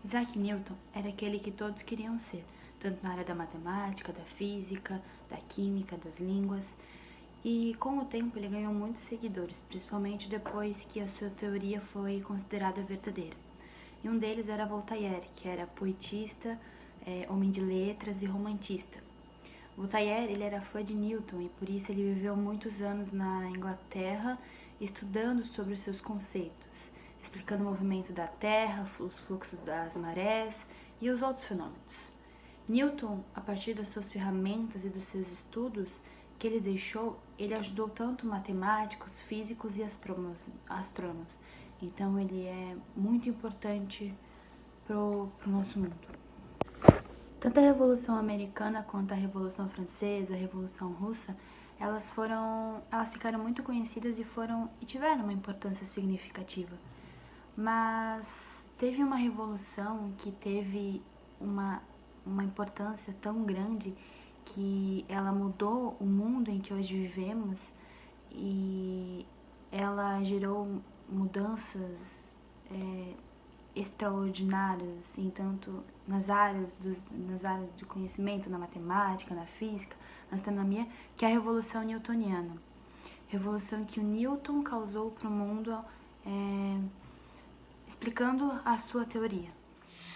Isaac Newton era aquele que todos queriam ser, tanto na área da matemática, da física, da química, das línguas. E com o tempo ele ganhou muitos seguidores, principalmente depois que a sua teoria foi considerada verdadeira. E um deles era Voltaire, que era poetista, homem de letras e romantista. Voltaire ele era fã de Newton e por isso ele viveu muitos anos na Inglaterra estudando sobre os seus conceitos, explicando o movimento da Terra, os fluxos das marés e os outros fenômenos. Newton, a partir das suas ferramentas e dos seus estudos que ele deixou, ele ajudou tanto matemáticos, físicos e astrônomos. Então ele é muito importante para o nosso mundo. Tanto a Revolução Americana quanto a Revolução Francesa, a Revolução Russa, elas ficaram muito conhecidas e tiveram uma importância significativa. Mas teve uma revolução que teve uma importância tão grande que ela mudou o mundo em que hoje vivemos e ela gerou mudanças extraordinárias, tanto nas áreas de conhecimento, na matemática, na física, na astronomia, que é a Revolução Newtoniana. Revolução que o Newton causou para o mundo, explicando a sua teoria.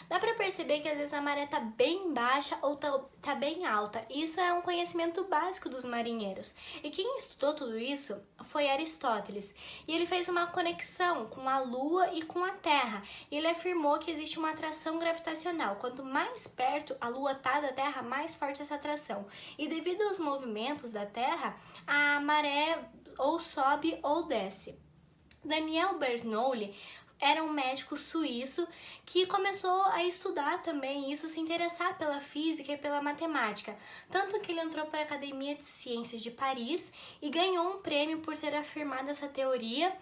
Dá pra perceber que às vezes a maré tá bem baixa ou tá bem alta. Isso é um conhecimento básico dos marinheiros. E quem estudou tudo isso foi Aristóteles. E ele fez uma conexão com a Lua e com a Terra. E ele afirmou que existe uma atração gravitacional. Quanto mais perto a Lua tá da Terra, mais forte essa atração. E devido aos movimentos da Terra, a maré ou sobe ou desce. Daniel Bernoulli era um médico suíço que começou a estudar também isso, se interessar pela física e pela matemática. Tanto que ele entrou para a Academia de Ciências de Paris e ganhou um prêmio por ter afirmado essa teoria.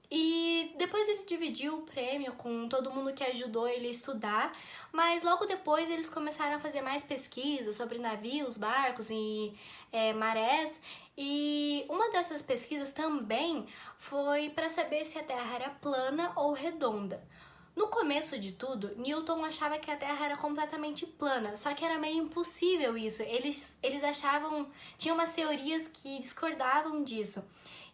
E depois ele dividiu o prêmio com todo mundo que ajudou ele a estudar, mas logo depois eles começaram a fazer mais pesquisas sobre navios, barcos e marés. E uma dessas pesquisas também foi para saber se a Terra era plana ou redonda. No começo de tudo, Newton achava que a Terra era completamente plana, só que era meio impossível isso. Eles achavam, tinham umas teorias que discordavam disso.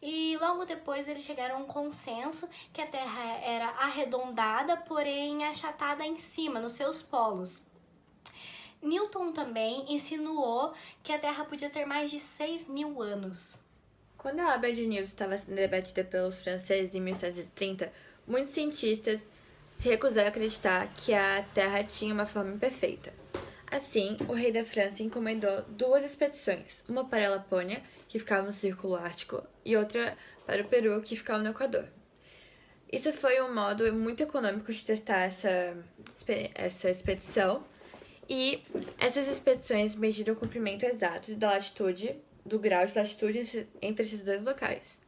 E logo depois eles chegaram a um consenso que a Terra era arredondada, porém achatada em cima, nos seus polos. Newton também insinuou que a Terra podia ter mais de 6.000 anos. Quando a obra de Newton estava sendo debatida pelos franceses em 1730, muitos cientistas se recusaram a acreditar que a Terra tinha uma forma perfeita. Assim, o rei da França encomendou 2 expedições, uma para a Lapônia, que ficava no Círculo Ártico, e outra para o Peru, que ficava no Equador. Isso foi um modo muito econômico de testar essa expedição, e essas expedições mediram o comprimento exato da latitude, do grau de latitude entre esses 2 locais.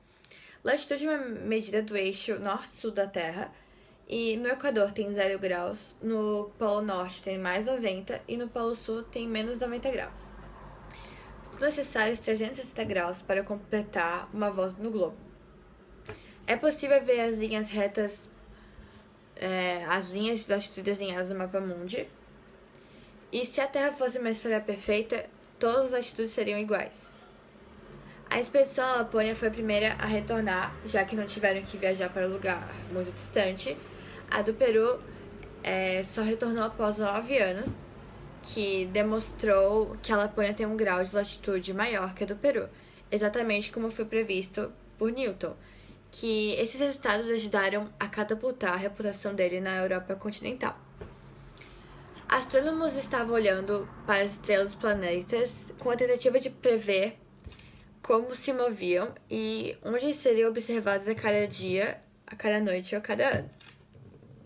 Latitude é uma medida do eixo norte-sul da Terra, e no Equador tem 0 graus, no Polo Norte tem mais 90 e no Polo Sul tem menos 90 graus. São necessários 360 graus para completar uma volta no globo. É possível ver as linhas retas, as linhas de latitude desenhadas no mapa mundi. E se a Terra fosse uma esfera perfeita, todas as latitudes seriam iguais. A expedição à Lapônia foi a primeira a retornar, já que não tiveram que viajar para um lugar muito distante. A do Peru só retornou após 9 anos, que demonstrou que a Lapônia tem um grau de latitude maior que a do Peru, exatamente como foi previsto por Newton, que esses resultados ajudaram a catapultar a reputação dele na Europa continental. Astrônomos estavam olhando para as estrelas dos planetas com a tentativa de prever como se moviam e onde seriam observados a cada dia, a cada noite ou a cada ano.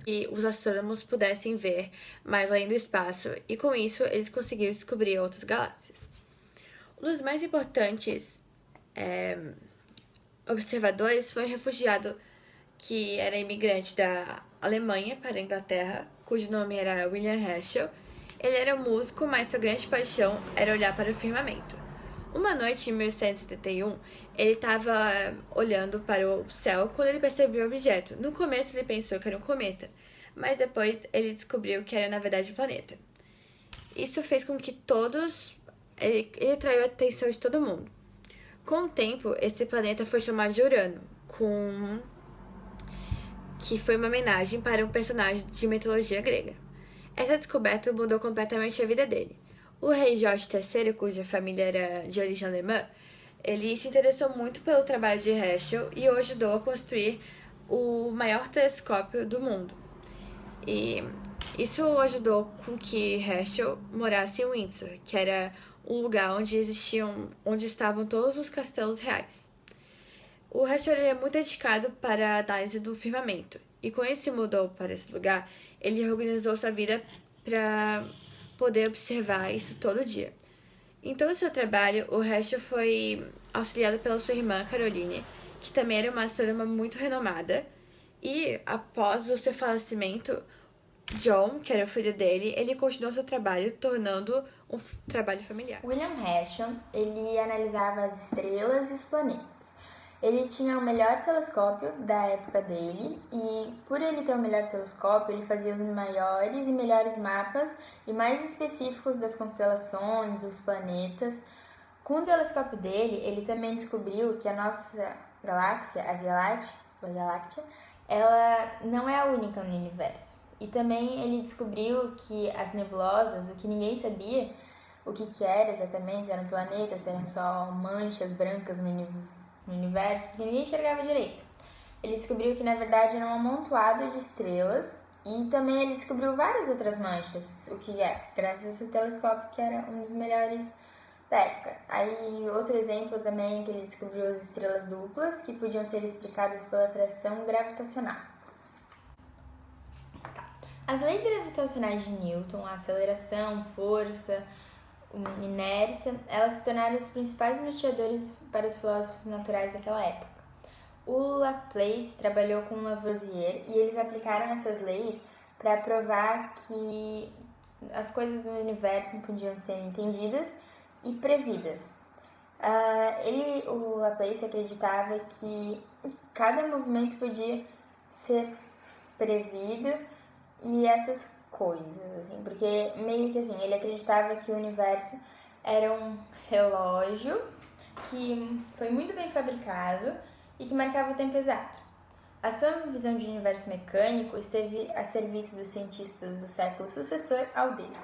E os astrônomos pudessem ver mais além do espaço, e com isso eles conseguiram descobrir outras galáxias. Um dos mais importantes observadores foi um refugiado que era imigrante da Alemanha para a Inglaterra, cujo nome era William Herschel. Ele era um músico, mas sua grande paixão era olhar para o firmamento. Uma noite, em 1171, ele estava olhando para o céu quando ele percebeu o objeto. No começo, ele pensou que era um cometa, mas depois ele descobriu que era na verdade o planeta. Isso fez com que ele atraiu a atenção de todo mundo. Com o tempo, esse planeta foi chamado de Urano, que foi uma homenagem para um personagem de mitologia grega. Essa descoberta mudou completamente a vida dele. O rei Jorge III, cuja família era de origem alemã, ele se interessou muito pelo trabalho de Herschel e o ajudou a construir o maior telescópio do mundo. E isso ajudou com que Herschel morasse em Windsor, que era um lugar onde estavam todos os castelos reais. O Herschel é muito dedicado para a análise do firmamento, e quando ele se mudou para esse lugar, ele reorganizou sua vida para poder observar isso todo dia. Em todo o seu trabalho, o Herschel foi auxiliado pela sua irmã Caroline, que também era uma astrônoma muito renomada, e após o seu falecimento, John, que era o filho dele, ele continuou seu trabalho, tornando um trabalho familiar. William Herschel, ele analisava as estrelas e os planetas. Ele tinha o melhor telescópio da época dele e, por ele ter o melhor telescópio, ele fazia os maiores e melhores mapas e mais específicos das constelações, dos planetas. Com o telescópio dele, ele também descobriu que a nossa galáxia, a Via Láctea, ela não é a única no universo. E também ele descobriu que as nebulosas, o que ninguém sabia, o que era exatamente, se eram planetas, se eram só manchas brancas no universo, porque ninguém enxergava direito. Ele descobriu que, na verdade, era um amontoado de estrelas e também ele descobriu várias outras manchas, o que graças ao seu telescópio, que era um dos melhores da época. Aí, outro exemplo também é que ele descobriu as estrelas duplas, que podiam ser explicadas pela atração gravitacional. As leis gravitacionais de Newton, a aceleração, força, inércia, elas se tornaram os principais norteadores para os filósofos naturais daquela época. O Laplace trabalhou com Lavoisier e eles aplicaram essas leis para provar que as coisas do universo podiam ser entendidas e previdas. O Laplace acreditava que cada movimento podia ser prevido e essas coisas, assim, porque meio que assim, ele acreditava que o universo era um relógio que foi muito bem fabricado e que marcava o tempo exato. A sua visão de universo mecânico esteve a serviço dos cientistas do século sucessor ao dele.